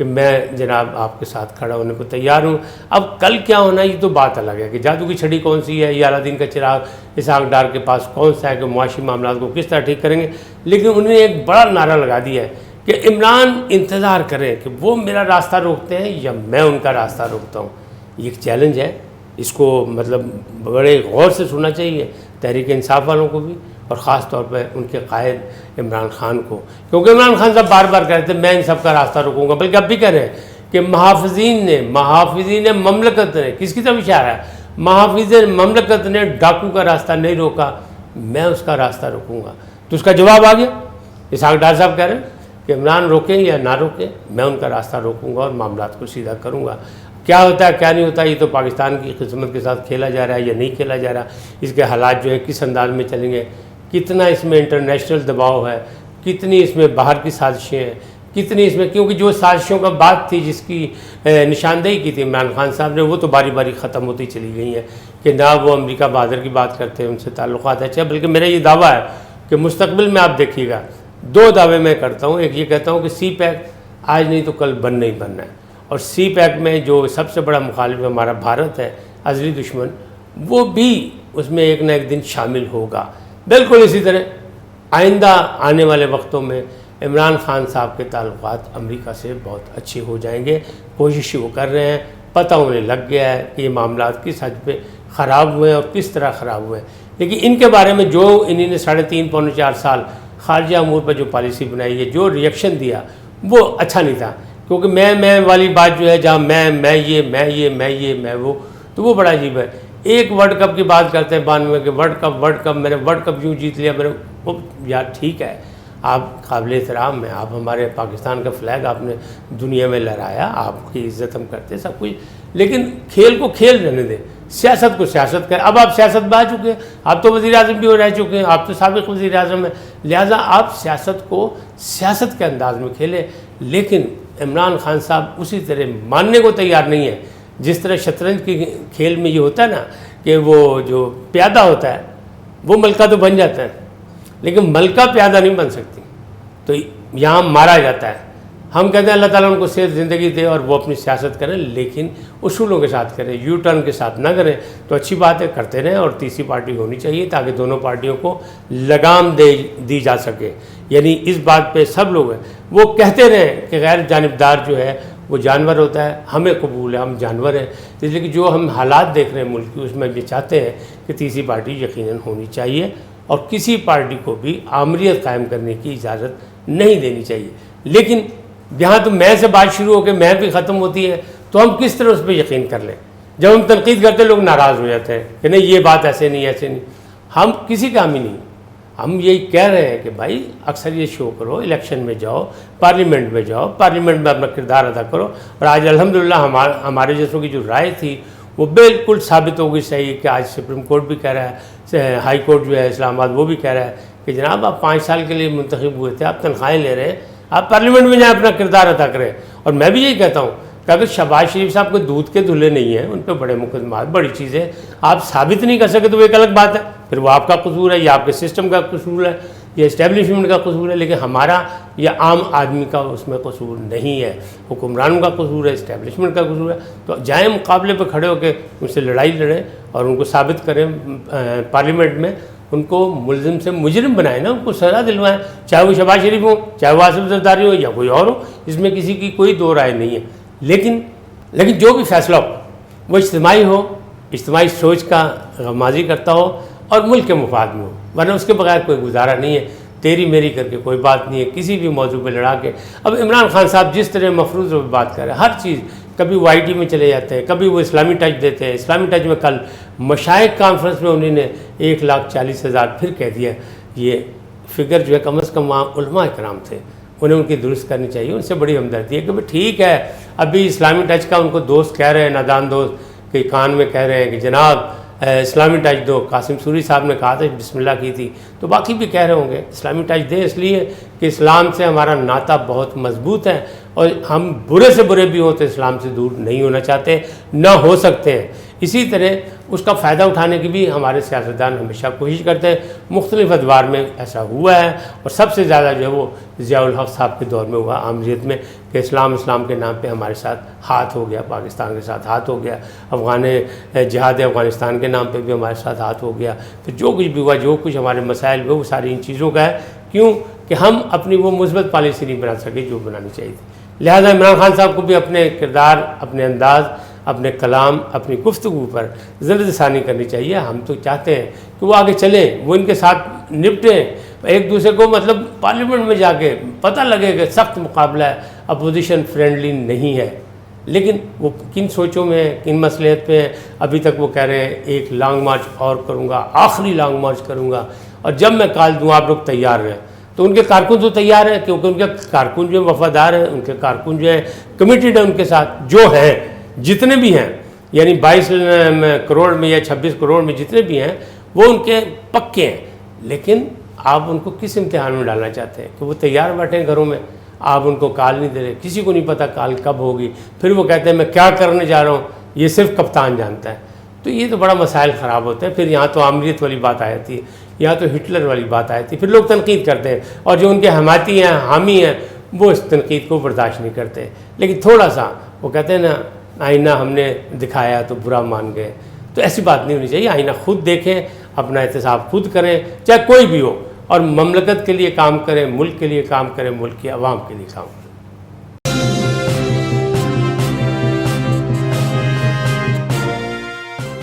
کہ میں جناب آپ کے ساتھ کھڑا ہونے کو تیار ہوں. اب کل کیا ہونا یہ تو بات الگ ہے کہ جادو کی چھڑی کون سی ہے یا الادین کا چراغ اسحاق ڈار کے پاس کون سا ہے کہ معاشی معاملات کو کس طرح ٹھیک کریں گے. لیکن انہوں نے ایک بڑا نعرہ لگا دیا ہے کہ عمران انتظار کریں کہ وہ میرا راستہ روکتے ہیں یا میں ان کا راستہ روکتا ہوں. یہ ایک چیلنج ہے, اس کو مطلب بڑے غور سے سننا چاہیے تحریک انصاف والوں کو بھی, اور خاص طور پہ ان کے قائد عمران خان کو, کیونکہ عمران خان صاحب بار بار کہہ رہے تھے میں ان سب کا راستہ روکوں گا, بلکہ اب بھی کہہ رہے ہیں کہ محافظین مملکت نے, کس کی طرف اشارہ ہے, محافظ مملکت نے ڈاکو کا راستہ نہیں روکا, میں اس کا راستہ روکوں گا. تو اس کا جواب آ گیا. اسحاق ڈار صاحب کہہ رہے ہیں کہ عمران روکیں یا نہ روکیں میں ان کا راستہ روکوں گا اور معاملات کو سیدھا کروں گا. کیا ہوتا ہے کیا نہیں ہوتا یہ تو پاکستان کی قسمت کے ساتھ کھیلا جا رہا ہے یا نہیں کھیلا جا رہا, اس کے حالات جو ہے کس انداز میں چلیں گے, کتنا اس میں انٹرنیشنل دباؤ ہے, کتنی اس میں باہر کی سازشیں ہیں, کتنی اس میں, کیونکہ جو سازشوں کا بات تھی جس کی نشاندہی کی تھی عمران خان صاحب نے, وہ تو باری باری ختم ہوتی چلی گئی ہیں کہ نہ وہ امریکہ بہادر کی بات کرتے ہیں, ان سے تعلقات اچھا. بلکہ میرا یہ دعویٰ ہے کہ مستقبل میں آپ دیکھیے گا 2 دعوے میں کرتا ہوں. ایک یہ کہتا ہوں کہ سی پیک آج نہیں تو کل بننا ہی بننا ہے, اور سی پیک میں جو سب سے بڑا مخالف ہمارا بھارت ہے, ازلی دشمن, وہ بھی اس میں ایک نہ ایک دن شامل ہوگا. بالکل اسی طرح آئندہ آنے والے وقتوں میں عمران خان صاحب کے تعلقات امریکہ سے بہت اچھے ہو جائیں گے. کوشش وہ کر رہے ہیں, پتہ انہیں لگ گیا ہے کہ یہ معاملات کس حد پہ خراب ہوئے ہیں اور کس طرح خراب ہوئے ہیں. لیکن ان کے بارے میں جو انہوں نے 3.5 پونے 4 سال خارجہ امور پر جو پالیسی بنائی ہے, جو ریئیکشن دیا وہ اچھا نہیں تھا. کیونکہ میں والی بات جو ہے جہاں میں وہ, تو وہ بڑا عجیب ہے. ایک ورلڈ کپ کی بات کرتے ہیں 92 کے ورلڈ کپ میں نے ورلڈ کپ یوں جیت لیا, وہ یار ٹھیک ہے آپ قابل احترام ہیں, آپ ہمارے پاکستان کا فلیگ آپ نے دنیا میں لہرایا, آپ کی عزت ہم کرتے سب کچھ, لیکن کھیل کو کھیل رہنے دیں, سیاست کو سیاست کریں. اب آپ سیاست میں آ چکے ہیں, آپ تو وزیر اعظم بھی ہو رہ چکے ہیں, آپ تو سابق وزیر اعظم ہیں, لہٰذا آپ سیاست کو سیاست کے انداز میں کھیلیں. لیکن عمران خان صاحب اسی طرح ماننے کو تیار نہیں ہے. جس طرح شطرنج کے کھیل میں یہ ہوتا ہے نا کہ وہ جو پیادہ ہوتا ہے وہ ملکہ تو بن جاتا ہے, لیکن ملکہ پیادہ نہیں بن سکتی, تو یہاں مارا جاتا ہے. ہم کہتے ہیں اللہ تعالیٰ ان کو صحت زندگی دے اور وہ اپنی سیاست کریں, لیکن اصولوں کے ساتھ کریں, یو ٹرن کے ساتھ نہ کریں. تو اچھی بات ہے, کرتے رہیں, اور تیسری پارٹی ہونی چاہیے تاکہ دونوں پارٹیوں کو لگام دی جا سکے. یعنی اس بات پہ سب لوگ ہیں وہ کہتے رہیں کہ غیر جانبدار جو ہے وہ جانور ہوتا ہے, ہمیں قبول ہے, ہم جانور ہیں. اس لیے کہ جو ہم حالات دیکھ رہے ہیں ملک کی, اس میں یہ چاہتے ہیں کہ تیسری پارٹی یقیناً ہونی چاہیے, اور کسی پارٹی کو بھی آمریت قائم کرنے کی اجازت نہیں دینی چاہیے. لیکن جہاں تو میں سے بات شروع ہو کے میں بھی ختم ہوتی ہے, تو ہم کس طرح اس پہ یقین کر لیں. جب ہم تنقید کرتے لوگ ناراض ہو جاتے ہیں کہ نہیں یہ بات ایسے نہیں. ہم کسی کام ہی نہیں, ہم یہی کہہ رہے ہیں کہ بھائی اکثر یہ شو کرو, الیکشن میں جاؤ, پارلیمنٹ میں جاؤ, پارلیمنٹ میں اپنا کردار ادا کرو. اور آج الحمدللہ ہمارے جیسوں کی جو رائے تھی وہ بالکل ثابت ہو گئی صحیح, کہ آج سپریم کورٹ بھی کہہ رہا ہے, ہائی کورٹ جو ہے اسلام آباد وہ بھی کہہ رہا ہے کہ جناب آپ 5 سال کے لیے منتخب ہوئے تھے, آپ تنخواہیں لے رہے ہیں, آپ پارلیمنٹ میں جائیں اپنا کردار ادا کریں. اور میں بھی یہی کہتا ہوں کہ اگر شہباز شریف صاحب کوئی دودھ کے دھلے نہیں ہیں, ان پہ بڑے مقدمات, بڑی چیزیں آپ ثابت نہیں کر سکے تو وہ ایک الگ بات ہے, پھر وہ آپ کا قصور ہے یا آپ کے سسٹم کا قصور ہے یا اسٹیبلشمنٹ کا قصور ہے. لیکن ہمارا یا عام آدمی کا اس میں قصور نہیں ہے, حکمرانوں کا قصور ہے, اسٹیبلشمنٹ کا قصور ہے. تو جائیں مقابلے پہ کھڑے ہو کے ان سے لڑائی لڑیں اور ان کو ثابت کریں پارلیمنٹ میں, ان کو ملزم سے مجرم بنائیں نا, ان کو سزا دلوائیں, چاہے وہ شہباز شریف ہوں, چاہے وہ آصف زرداری ہو یا کوئی اور ہو, اس میں کسی کی کوئی دو رائے نہیں ہے. لیکن جو بھی فیصلہ ہو وہ اجتماعی ہو, اجتماعی سوچ کا غمازی کرتا ہو اور ملک کے مفاد میں ہو, ورنہ اس کے بغیر کوئی گزارا نہیں ہے. تیری میری کر کے کوئی بات نہیں ہے, کسی بھی موضوع پہ لڑا کے. اب عمران خان صاحب جس طرح مفروض پہ بات کر رہے ہیں, ہر چیز, کبھی وہ آئی ٹی میں چلے جاتے ہیں, کبھی وہ اسلامی ٹچ دیتے ہیں. اسلامی ٹچ میں کل مشائخ کانفرنس میں انہوں نے 1,40,000 پھر کہہ دیا. یہ فگر جو ہے کم از کم وہاں علماء کرام تھے, انہیں ان کی درست کرنی چاہیے. ان سے بڑی ہمدردی ہے کہ بھائی ٹھیک ہے, ابھی اسلامی ٹچ کا ان کو دوست کہہ رہے ہیں, نادان دوست کے کان میں کہہ رہے ہیں کہ جناب اسلامی ٹچ دو. قاسم سوری صاحب نے کہا تھا بسم اللہ کی تھی, تو باقی بھی کہہ رہے ہوں گے اسلامی ٹچ دیں, اس لیے کہ اسلام سے ہمارا ناطہ بہت مضبوط ہے, اور ہم برے سے برے بھی ہوں تو اسلام سے دور نہیں ہونا چاہتے, نہ ہو سکتے ہیں. اسی طرح اس کا فائدہ اٹھانے کی بھی ہمارے سیاستدان ہمیشہ کوشش کرتے ہیں. مختلف ادوار میں ایسا ہوا ہے، اور سب سے زیادہ جو ہے وہ ضیاء الحق صاحب کے دور میں ہوا عامریت میں، کہ اسلام کے نام پہ ہمارے ساتھ ہاتھ ہو گیا، پاکستان کے ساتھ ہاتھ ہو گیا، جہاد افغانستان کے نام پہ بھی ہمارے ساتھ ہاتھ ہو گیا. تو جو کچھ بھی ہوا، جو کچھ ہمارے مسائل ہوئے، وہ ساری ان چیزوں کا ہے. کیوں کہ ہم اپنی وہ مثبت پالیسی نہیں بنا سکے جو بنانی چاہیے تھی. لہٰذا عمران خان صاحب کو بھی اپنے کردار، اپنے انداز، اپنے کلام، اپنی گفتگو پر زرد ثانی کرنی چاہیے. ہم تو چاہتے ہیں کہ وہ آگے چلیں، وہ ان کے ساتھ نپٹیں، ایک دوسرے کو مطلب پارلیمنٹ میں جا کے پتہ لگے کہ سخت مقابلہ ہے، اپوزیشن فرینڈلی نہیں ہے. لیکن وہ کن سوچوں میں ہیں، کن مصلحت پہ ہیں. ابھی تک وہ کہہ رہے ہیں ایک لانگ مارچ اور کروں گا، آخری لانگ مارچ کروں گا، اور جب میں کال دوں آپ لوگ تیار رہیں. تو ان کے کارکن تو تیار ہیں، کیونکہ ان کے کارکن جو وفادار ہیں، ان کے کارکن جو ہیں کمیٹیڈ ہیں ان کے ساتھ، جو ہیں جتنے بھی ہیں، یعنی 22 کروڑ میں یا 26 کروڑ میں جتنے بھی ہیں وہ ان کے پکے ہیں. لیکن آپ ان کو کس امتحان میں ڈالنا چاہتے ہیں کہ وہ تیار بیٹھیں گھروں میں، آپ ان کو کال نہیں دے رہے، کسی کو نہیں پتہ کال کب ہوگی. پھر وہ کہتے ہیں میں کیا کرنے جا رہا ہوں یہ صرف کپتان جانتا ہے. تو یہ تو بڑا مسائل خراب ہوتے ہیں. پھر یہاں تو عامریت والی بات آئی تھی، یہاں تو ہٹلر والی بات آئی تھی. پھر لوگ تنقید کرتے ہیں، اور جو ان کے حمایتی ہیں، حامی ہیں، وہ اس تنقید کو برداشت نہیں کرتے. لیکن تھوڑا سا وہ کہتے ہیں نا، آئینہ ہم نے دکھایا تو برا مان گئے. تو ایسی بات نہیں ہونی چاہیے. آئینہ خود دیکھیں، اپنا احتساب خود کریں، چاہے کوئی بھی ہو، اور مملکت کے لیے کام کریں، ملک کے لیے کام کریں، ملک کی عوام کے لیے کام کریں.